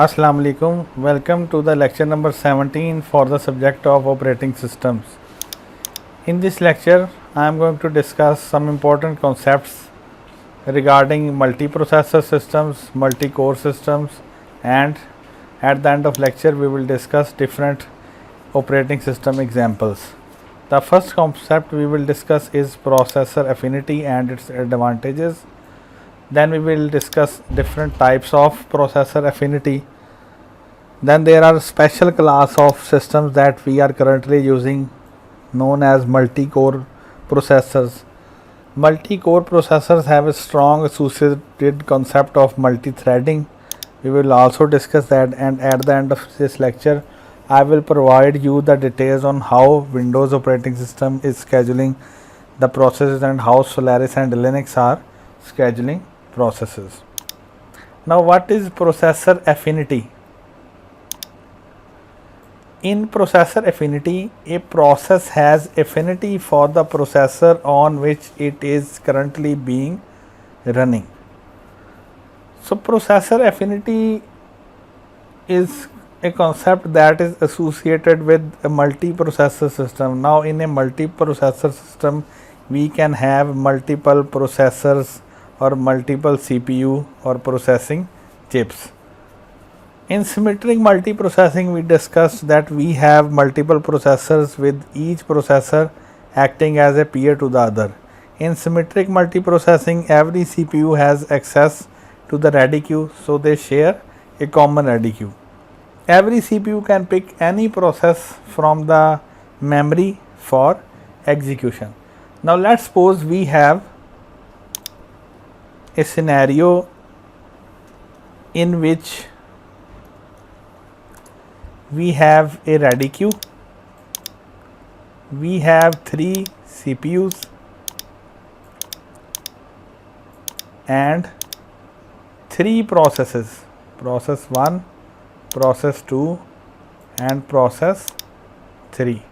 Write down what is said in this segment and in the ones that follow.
Assalamu alaikum. Welcome to the lecture number 17 for the subject of operating systems. In this lecture, I am going to discuss some important concepts regarding multiprocessor systems, multi-core systems, and at the end of lecture we will discuss different operating system examples. The first concept we will discuss is processor affinity and its advantages. Then we will discuss different types of processor affinity. Then there are special class of systems that we are currently using known as multi-core processors. Multi-core processors have a strong associated concept of multi-threading. We will also discuss that, and at the end of this lecture I will provide you the details on how Windows operating system is scheduling the processes and how Solaris and Linux are scheduling processes. Now, what is processor affinity? In processor affinity, a process has affinity for the processor on which it is currently being running. So, processor affinity is a concept that is associated with a multiprocessor system. Now, in a multiprocessor system, we can have multiple processors or multiple CPU or processing chips. In symmetric multiprocessing, we discussed that we have multiple processors with each processor acting as a peer to the other. In symmetric multiprocessing, every CPU has access to the ready queue, so they share a common ready queue. Every CPU can pick any process from the memory for execution. Now let's suppose we have a scenario in which we have a ready queue, we have 3 CPUs and 3 processes, process 1, process 2 and process 3.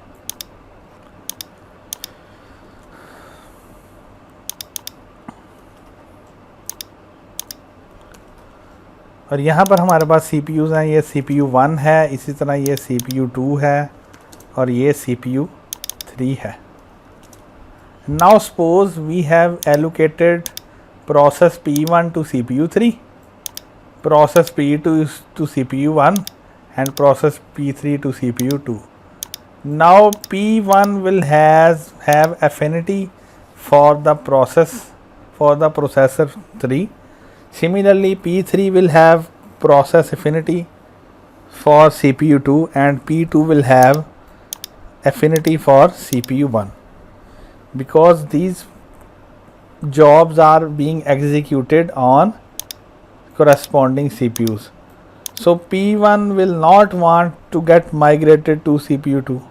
और यहाँ पर हमारे पास CPUs हैं, ये CPU 1 है, इसी तरह ये CPU 2 है और ये CPU 3 है. Now suppose we have allocated process P1 to CPU 3, process P2 to CPU 1 and process P3 to CPU 2. Now P1 will have affinity for the processor 3. Similarly, P3 will have process affinity for CPU 2 and P2 will have affinity for CPU 1, because these jobs are being executed on corresponding CPUs. So P1 will not want to get migrated to CPU 2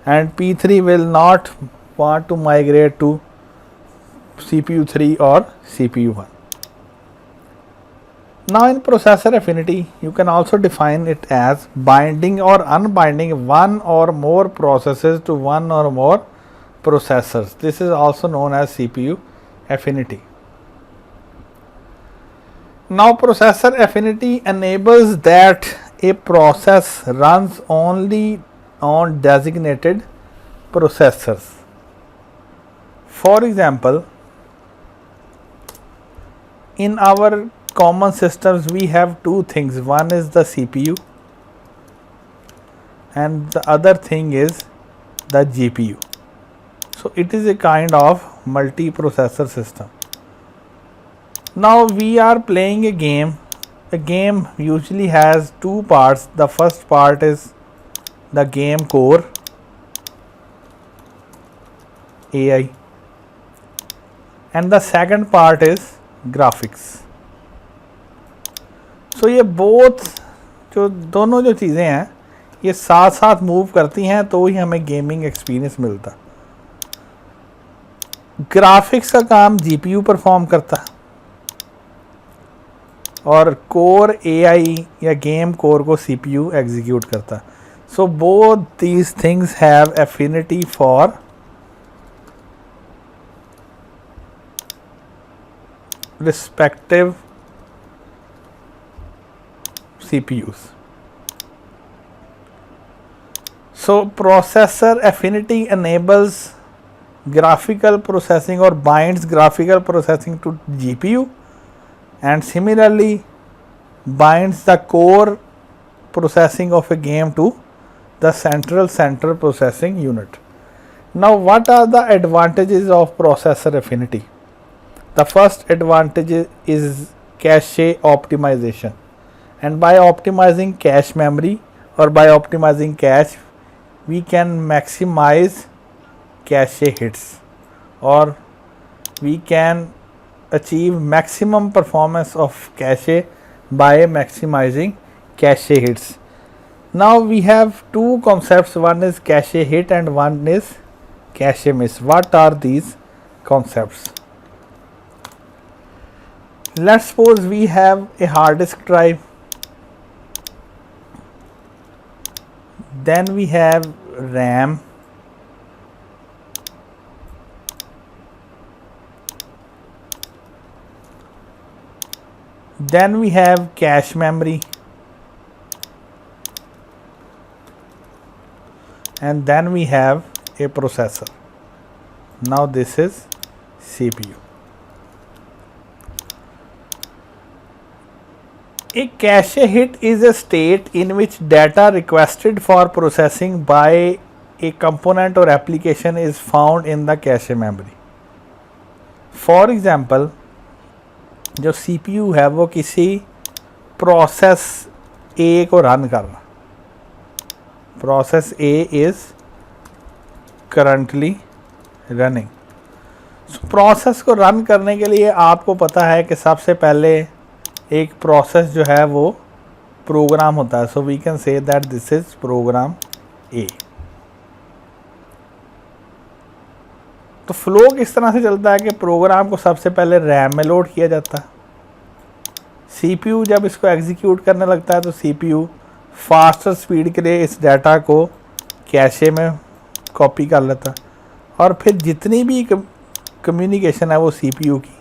and P3 will not want to migrate to CPU 3 or CPU 1. Now in processor affinity, you can also define it as binding or unbinding one or more processes to one or more processors. This is also known as CPU affinity. Now processor affinity enables that a process runs only on designated processors. For example, in our common systems we have two things. One is the CPU and the other thing is the GPU. So it is a kind of multiprocessor system. Now we are playing a game. A game usually has two parts. The first part is the game core, AI, and the second part is graphics. सो ये both दोनों जो चीज़ें हैं ये साथ साथ move करती हैं तो ही हमें गेमिंग एक्सपीरियंस मिलता. ग्राफिक्स का काम जीपीयू परफॉर्म करता और कोर एआई या गेम कोर को सीपीयू एग्जीक्यूट करता. So both these things have affinity for respective CPUs. So processor affinity enables graphical processing or binds graphical processing to GPU, and similarly binds the core processing of a game to the central processing unit. Now what are the advantages of processor affinity? The first advantage is cache optimization, and by optimizing cache memory or by optimizing cache we can maximize cache hits, or we can achieve maximum performance of cache by maximizing cache hits. Now we have two concepts, one is cache hit and one is cache miss. What are these concepts? Let's suppose we have a hard disk drive, then we have RAM, then we have cache memory, and then we have a processor. Now this is CPU. A cache hit is a state in which data requested for processing by a component or application is found in the cache memory. For example, जो CPU है वो किसी process A को run कर रहा, process A is currently running. Process को run करने के लिए आपको पता है कि सबसे पहले एक प्रोसेस जो है वो प्रोग्राम होता है. So we can say that this is program A. तो फ्लो किस तरह से चलता है कि प्रोग्राम को सबसे पहले रैम में लोड किया जाता है. सीपीयू जब इसको एग्जीक्यूट करने लगता है तो सीपीयू फास्टर स्पीड के लिए इस डाटा को कैशे में कॉपी कर लेता है, और फिर जितनी भी कम्युनिकेशन है वो सीपीयू की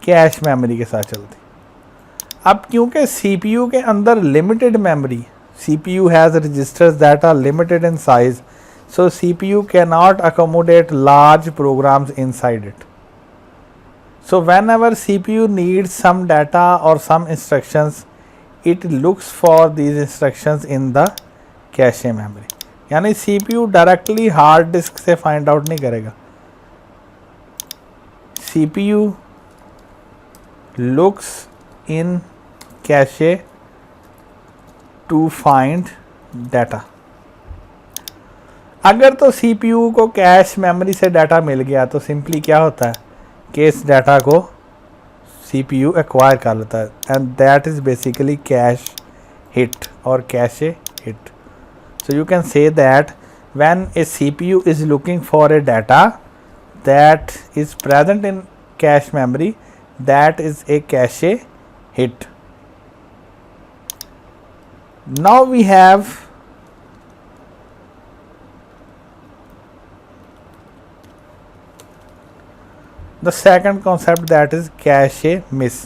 कैश मेमोरी के साथ चलती. अब क्योंकि सीपीयू के अंदर limited memory, CPU has registers that are limited in size, so CPU cannot accommodate large programs inside it. So whenever CPU needs some data or some instructions, it looks for these instructions in the cache memory. यानी CPU directly hard disk से find out नहीं करेगा. CPU looks in cache to find data. अगर तो CPU को cache memory से data मिल गया तो सिंपली क्या होता है कि इस डाटा को CPU एक्वायर कर लेता है, and that is basically cache hit और cache hit. So you can say that when a CPU is looking for a data that is present in cache memory, that is a cache hit. Now we have the second concept, that is cache miss.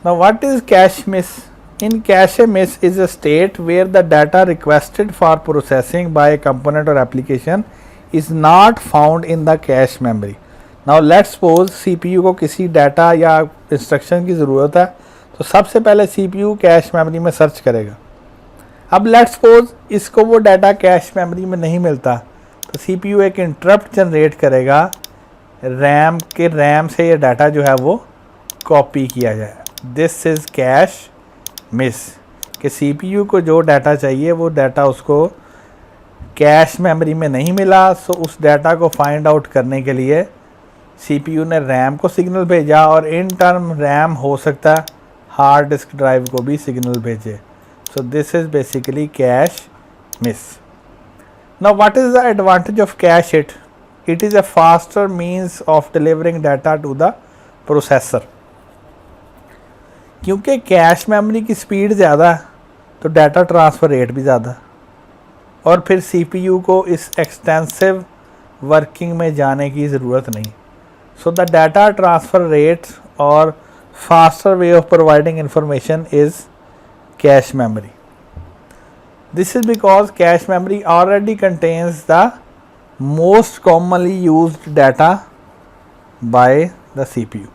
Now what is cache miss? In cache miss is a state where the data requested for processing by a component or application is not found in the cache memory. Now let's suppose CPU को किसी data या instruction की ज़रूरत है तो सबसे पहले CPU cache memory में सर्च करेगा. अब लेट्स सपोज इसको वो डाटा कैश मेमोरी में नहीं मिलता तो CPU एक इंटरप्ट जनरेट करेगा रैम के, रैम से ये डाटा जो है वो कॉपी किया जाए. दिस इज़ कैश मिस कि CPU को जो डाटा चाहिए वो डाटा उसको कैश मेमोरी में नहीं मिला. सो उस डाटा को फाइंड आउट करने के लिए CPU ने रैम को सिग्नल भेजा, और इन टर्म रैम हो सकता है हार्ड डिस्क ड्राइव को भी सिग्नल भेजे. So this is basically cache miss. Now what is the advantage of cache hit? It is a faster means of delivering data to the processor. क्योंकि cache memory की speed ज़्यादा है तो data transfer rate भी ज़्यादा, और फिर CPU को इस एक्सटेंसिव वर्किंग में जाने की ज़रूरत नहीं. So the data transfer rate और faster way of providing information is cache memory. This is because cache memory already contains the most commonly used data by the CPU.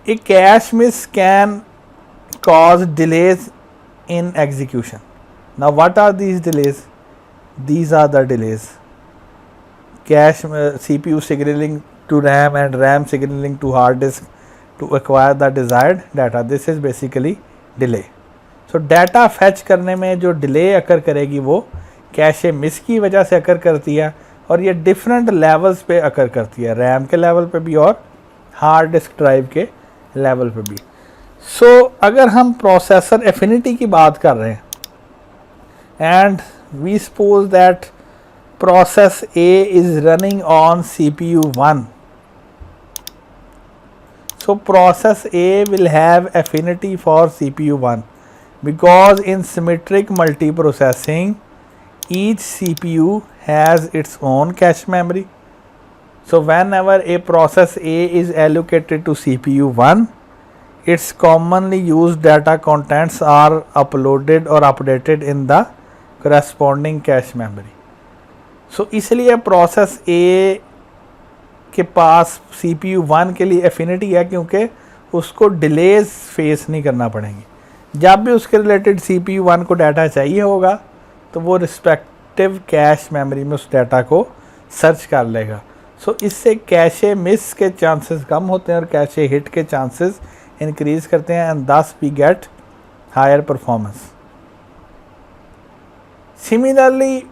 A cache miss can cause delays in execution. Now what are these delays? These are the delays. Cache CPU signaling to RAM and RAM signaling to hard disk to acquire the desired data. This is basically delay. So data fetch करने में जो delay अकर करेगी वो cache miss की वजह से अकर करती है, और ये डिफरेंट लेवल्स पे अकर करती है, रैम के लेवल पे भी और हार्ड डिस्क ड्राइव के लेवल पे भी. सो अगर हम प्रोसेसर एफिनिटी की बात कर रहे हैं and we suppose that process A is running on CPU 1. So process A will have affinity for CPU 1 because in symmetric multiprocessing each CPU has its own cache memory. So whenever a process A is allocated to CPU 1, its commonly used data contents are uploaded or updated in the corresponding cache memory. So इसलिए process A के पास CPU 1 के लिए affinity है क्योंकि उसको delays face नहीं करना पड़ेंगे. जब भी उसके रिलेटेड CPU 1 को डाटा चाहिए होगा तो वो रिस्पेक्टिव कैश मेमोरी में उस डाटा को सर्च कर लेगा. सो इससे कैशे मिस के चांसेस कम होते हैं और कैशे हिट के चांसेस इंक्रीज करते हैं and thus we get higher performance. Similarly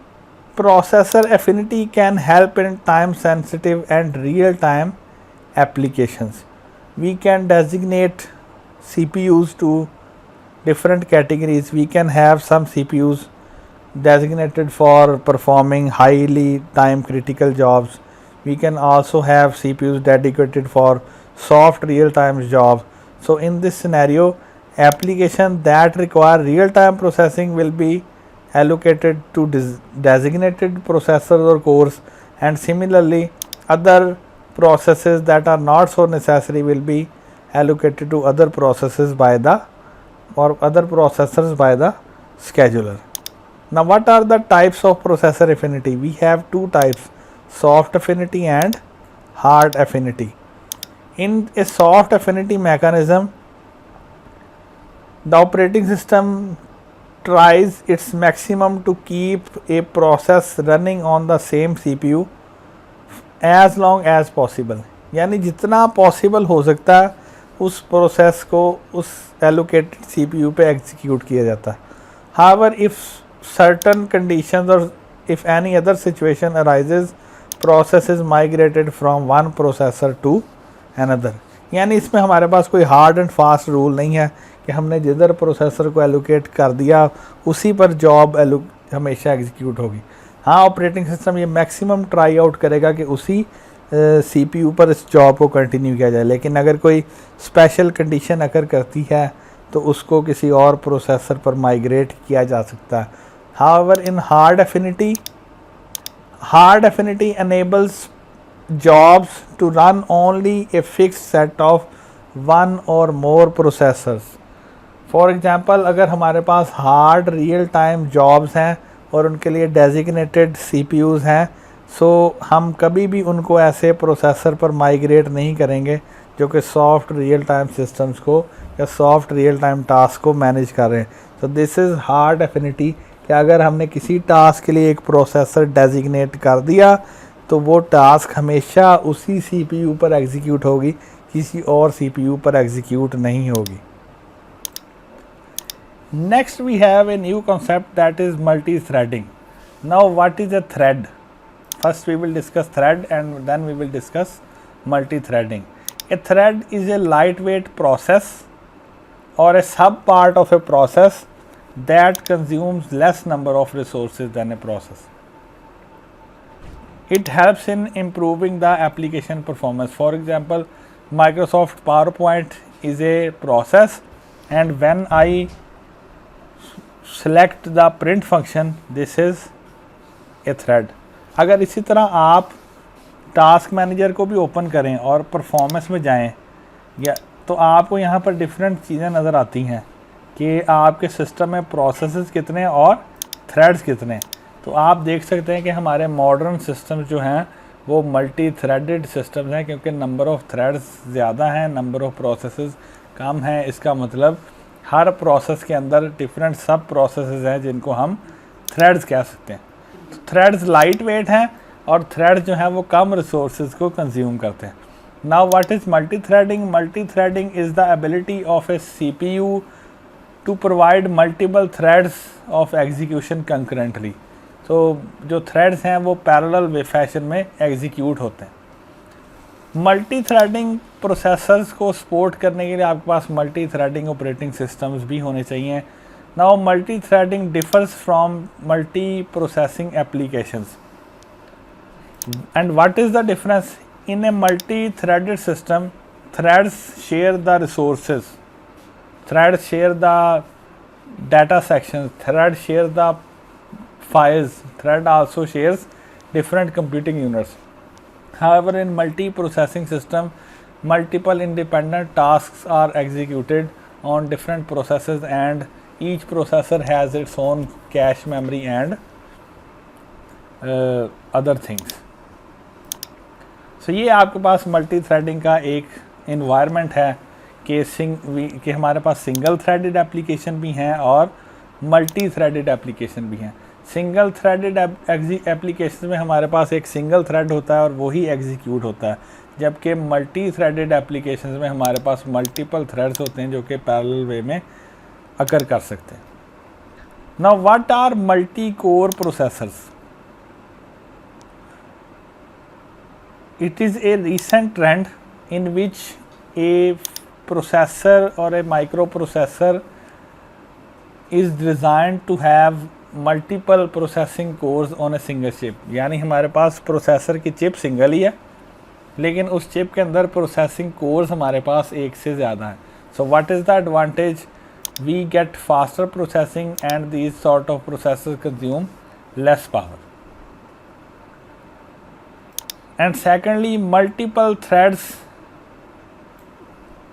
processor affinity can help in time sensitive and real time applications. We can designate CPUs to different categories. We can have some CPUs designated for performing highly time critical jobs. We can also have CPUs dedicated for soft real time jobs. So in this scenario, applications that require real time processing will be allocated to designated processors or cores, and similarly other processes that are not so necessary will be allocated to other processes by the other processors by the scheduler. Now what are the types of processor affinity? We have two types, soft affinity and hard affinity. In a soft affinity mechanism, the operating system tries its maximum to keep a process running on the same CPU as long as possible. यानी जितना possible हो सकता है उस process को उस allocated CPU पे execute किया जाता है. However, if certain conditions or if any other situation arises, process is migrated from one processor to another. यानी इसमें हमारे पास कोई हार्ड एंड फास्ट रूल नहीं है कि हमने जिधर प्रोसेसर को एलोकेट कर दिया उसी पर जॉब हमेशा एग्जीक्यूट होगी. हाँ, ऑपरेटिंग सिस्टम ये मैक्सिमम ट्राई आउट करेगा कि उसी CPU पर इस जॉब को कंटिन्यू किया जाए, लेकिन अगर कोई स्पेशल कंडीशन अगर करती है तो उसको किसी और प्रोसेसर पर माइग्रेट किया जा सकता है. However in hard affinity enables jobs to run only a fixed set of one or more processors. For example अगर हमारे पास हार्ड रियल टाइम जॉब्स हैं और उनके लिए डेजिग्नेटेड CPUs हैं, सो हम कभी भी उनको ऐसे प्रोसेसर पर माइग्रेट नहीं करेंगे जो कि सॉफ्ट रियल टाइम सिस्टम्स को या सॉफ्ट रियल टाइम टास्क को मैनेज कर रहे हैं. So this is hard affinity कि अगर हमने किसी टास्क के लिए एक प्रोसेसर डेजिग्नेट कर दिया तो वो टास्क हमेशा उसी CPU पर एग्जीक्यूट होगी, किसी और CPU पर एग्जीक्यूट नहीं होगी. Next we have a new concept that is multi-threading. Now what is a thread? First we will discuss thread and then we will discuss multi-threading. A thread is a lightweight process or a sub part of a process that consumes less number of resources than a process. It helps in improving the application performance. For example, Microsoft PowerPoint is a process and when I select the print function, this is a thread. अगर इसी तरह आप task manager को भी open करें और performance में जाएं या तो आपको यहाँ पर डिफरेंट चीज़ें नज़र आती हैं कि आपके सिस्टम में प्रोसेसेस कितने और थ्रेड्स कितने। तो आप देख सकते हैं कि हमारे मॉडर्न सिस्टम्स जो हैं वो मल्टी थ्रेडेड सिस्टम्स हैं, क्योंकि नंबर ऑफ़ थ्रेड्स ज़्यादा हैं, नंबर ऑफ़ प्रोसेसेस कम हैं। इसका मतलब हर प्रोसेस के अंदर डिफरेंट सब प्रोसेसेस हैं जिनको हम थ्रेड्स कह सकते हैं। तो थ्रेड्स लाइट वेट हैं और थ्रेड्स जो हैं वो कम रिसोर्सेज को कंज्यूम करते हैं। Now what is multi threading? Multi threading is the ability of a CPU to provide multiple threads of execution concurrently. तो जो थ्रेड्स हैं वो पैरेलल वे फैशन में एग्जीक्यूट होते हैं। मल्टी थ्रेडिंग प्रोसेसर्स को सपोर्ट करने के लिए आपके पास मल्टी थ्रेडिंग ऑपरेटिंग सिस्टम्स भी होने चाहिए। Now multi threading differs from multi processing applications. And what is the difference? In a multi threaded system, threads share the resources, threads share the data sections, thread share the files, thread also shares different computing units. However, in multi-processing system, multiple independent tasks are executed on different processes and each processor has its own cache memory and other things. So ये आपके पास multi threading का एक environment है कि हमारे पास single threaded application भी हैं और मल्टी थ्रेडेड एप्लीकेशन भी हैं। सिंगल थ्रेडेड एप्लीकेशन में हमारे पास एक सिंगल थ्रेड होता है और वही एग्जीक्यूट होता है, जबकि मल्टी थ्रेडेड एप्लीकेशन में हमारे पास मल्टीपल थ्रेड्स होते हैं जो कि पैरेलल वे में अकर कर सकते हैं। Now what are multi core processors? It is a recent trend in which a processor or a microprocessor is designed to have multiple processing cores on a single chip। यानी हमारे पास प्रोसेसर की chip single ही है लेकिन उस chip के अंदर processing course हमारे पास एक से ज़्यादा है। So what is the advantage? We get faster processing and these sort of processors consume less power. And secondly, multiple threads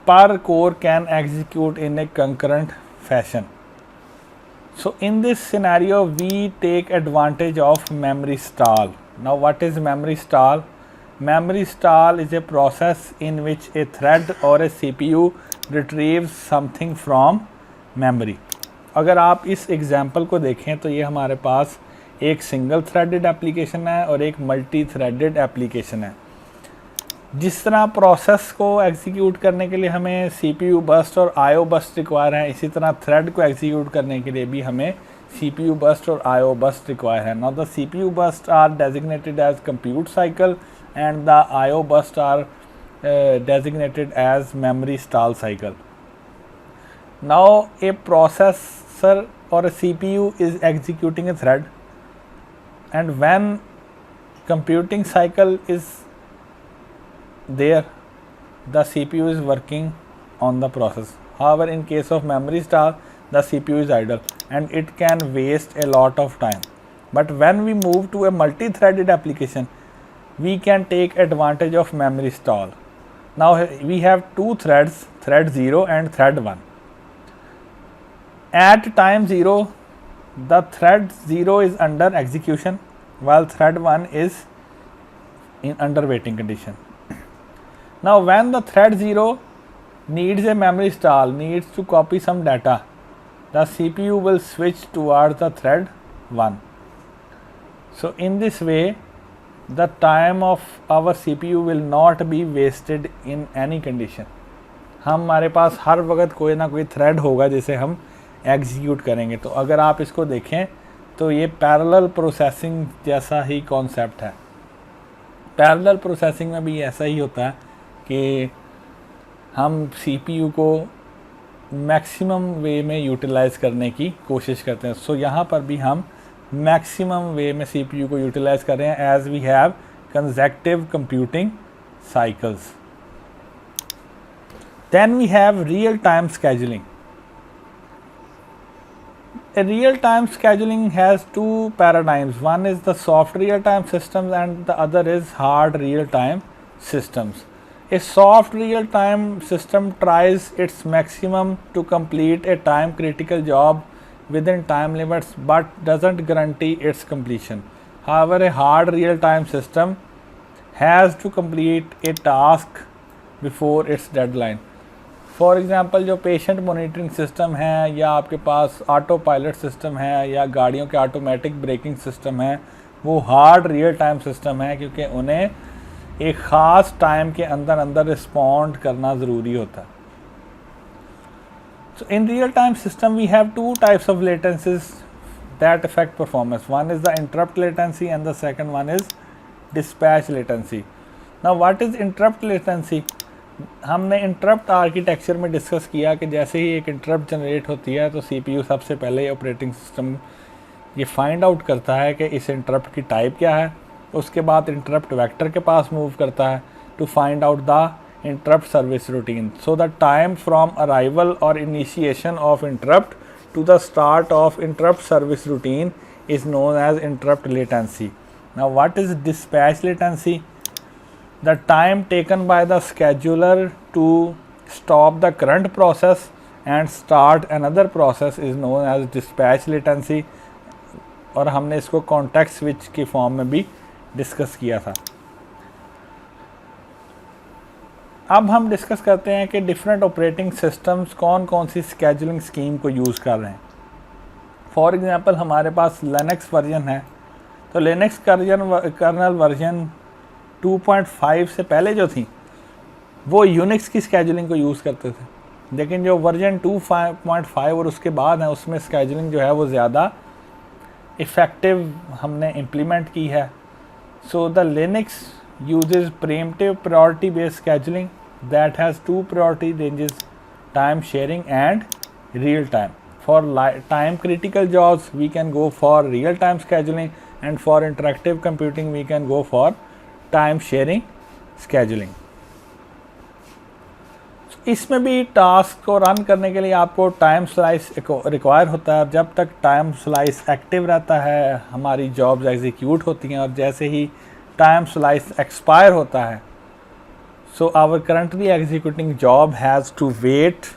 per core can execute in a concurrent fashion. So in this scenario we take advantage of memory stall. Now what is memory stall? Memory stall is a process in which a thread or a CPU retrieves something from memory. अगर आप इस example को देखें तो ये हमारे पास एक single threaded application है और एक मल्टी थ्रेडेड एप्लीकेशन है। जिस तरह प्रोसेस को एग्जीक्यूट करने के लिए हमें CPU बस्ट और IO बस्ट रिक्वायर है, इसी तरह थ्रेड को एग्जीक्यूट करने के लिए भी हमें CPU बस्ट और IO बस्ट रिक्वायर है। Now the CPU burst are designated as compute cycle and the IO burst are designated as memory stall cycle. Now a processor और a CPU is executing a thread, and when computing cycle is there, the CPU is working on the process. However, in case of memory stall, the CPU is idle and it can waste a lot of time. But when we move to a multi-threaded application, we can take advantage of memory stall. Now we have two threads, thread 0 and thread 1. At time 0, the thread 0 is under execution while thread 1 is in under waiting condition. Now when the thread 0 needs a memory stall, needs to copy some data, the CPU will switch towards the thread 1. So in this way, the time of our CPU will not be wasted in any condition. हमारे पास हर वक्त कोई ना कोई thread होगा जिसे हम execute करेंगे। तो अगर आप इसको देखें तो ये पैरेलल प्रोसेसिंग जैसा ही कॉन्सेप्ट है। पैरेलल प्रोसेसिंग में भी ऐसा ही होता है कि हम CPU को मैक्सिमम वे में यूटिलाइज़ करने की कोशिश करते हैं। सो यहाँ पर भी हम मैक्सिमम वे में CPU को यूटिलाइज़ कर रहे हैं as we have consecutive computing cycles. Then we have real time scheduling. A real-time scheduling has two paradigms. One is the soft real-time systems and the other is hard real-time systems. A soft real-time system tries its maximum to complete a time-critical job within time limits but doesn't guarantee its completion. However, a hard real-time system has to complete a task before its deadline. For example जो patient monitoring system है या आपके पास auto pilot system है या गाड़ियों के automatic braking system है, वो हार्ड रियल टाइम सिस्टम है क्योंकि उन्हें एक ख़ास टाइम के अंदर अंदर रिस्पॉन्ड करना ज़रूरी होता है. So in real time system we have two types of latencies that affect performance. One is the interrupt latency and the second one is dispatch latency. Now what is interrupt latency? हमने interrupt architecture में discuss किया कि जैसे ही एक interrupt generate होती है तो CPU सबसे पहले ऑपरेटिंग सिस्टम ये फाइंड आउट करता है कि इस इंटरप्ट की टाइप क्या है. उसके बाद इंटरप्ट वेक्टर के पास मूव करता है to find out the interrupt service routine. So the time from arrival or initiation of interrupt to the start of interrupt service routine is known as interrupt latency. Now what is dispatch latency? The time taken by the scheduler to stop the current process and start another process is known as dispatch latency. और हमने इसको context switch की form में भी discuss किया था. अब हम डिस्कस करते हैं कि डिफरेंट ऑपरेटिंग सिस्टम्स कौन कौन सी स्केजुलिंग स्कीम को यूज़ कर रहे हैं. फॉर एग्ज़ाम्पल हमारे पास लिनक्स वर्जन है, तो लिनक्स कर्नल वर्जन 2.5 से पहले जो थी वो यूनिक्स की स्केजुलिंग को यूज़ करते थे, लेकिन जो वर्जन 2.5 और उसके बाद है उसमें स्केजुलिंग जो है वो ज़्यादा इफ़ेक्टिव हमने इम्प्लीमेंट की है. So the Linux uses preemptive priority based scheduling that has two priority ranges, time sharing and real time. For time critical jobs we can go for real time scheduling and for interactive computing we can go for time sharing scheduling. इसमें भी task को run करने के लिए आपको time slice require होता है. जब तक टाइम स्लाइस एक्टिव रहता है हमारी जॉब्स एग्जीक्यूट होती हैं, और जैसे ही टाइम स्लाइस एक्सपायर होता है so our currently executing job has to wait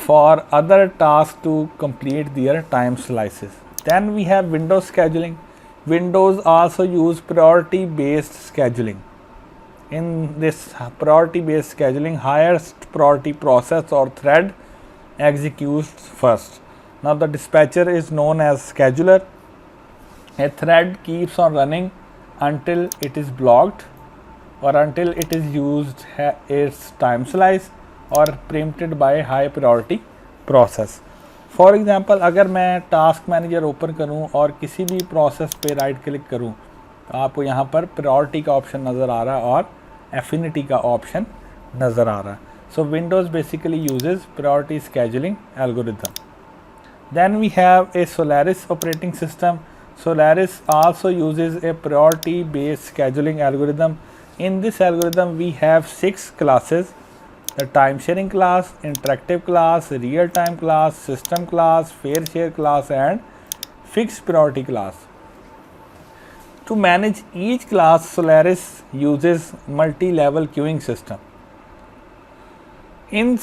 for other tasks to complete their time slices. Then we have Windows scheduling. Windows also use priority based scheduling. In this priority based scheduling, highest priority process or thread executes first. Now the dispatcher is known as scheduler. A thread keeps on running until it is blocked or until it is used its time slice or preempted by high priority process. For example, अगर मैं task manager open करूं और किसी भी process पे right click करूं तो आपको यहाँ पर प्रायोरिटी का ऑप्शन नज़र आ रहा है और एफिनिटी का ऑप्शन नज़र आ रहा है. So Windows basically uses priority scheduling algorithm. Then we have a Solaris operating system. Solaris also uses a priority based scheduling algorithm. In this algorithm we have 6 classes: the time sharing class, interactive class, real time class, system class, fair share class and fixed priority class. To manage each class, Solaris uses multi-level queuing system. In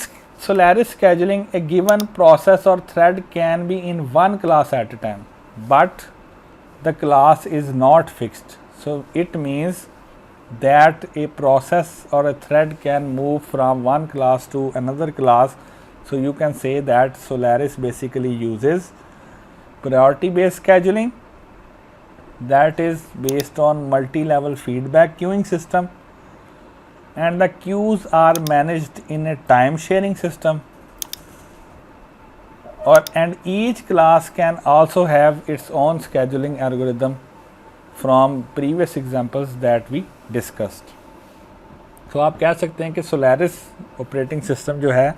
Solaris scheduling, a given process or thread can be in one class at a time, but the class is not fixed. So it means that a process or a thread can move from one class to another class. So you can say that Solaris basically uses priority based scheduling that is based on multi-level feedback queuing system, and the queues are managed in a time sharing system. And each class can also have its own scheduling algorithm from previous examples that we discussed. तो आप कह सकते हैं कि Solaris operating system जो है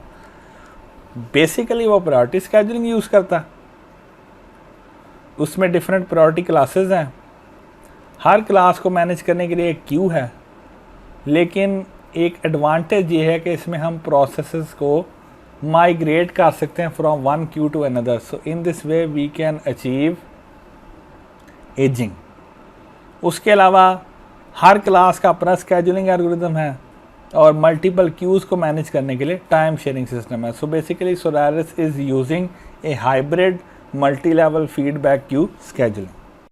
basically वो priority scheduling use करता है. उसमें डिफरेंट प्रायोरिटी क्लासेस हैं. हर क्लास को मैनेज करने के लिए एक क्यू है, लेकिन एक एडवांटेज ये है कि इसमें हम प्रोसेसेस को माइग्रेट कर सकते हैं from one queue to another. So in this way we can achieve ageing. उसके अलावा हर क्लास का अपना स्केजुलिंग एल्गोरिथम है और मल्टीपल क्यूज को मैनेज करने के लिए टाइम शेयरिंग सिस्टम है. So basically Solaris is using A hybrid multi level feedback queue scheduling.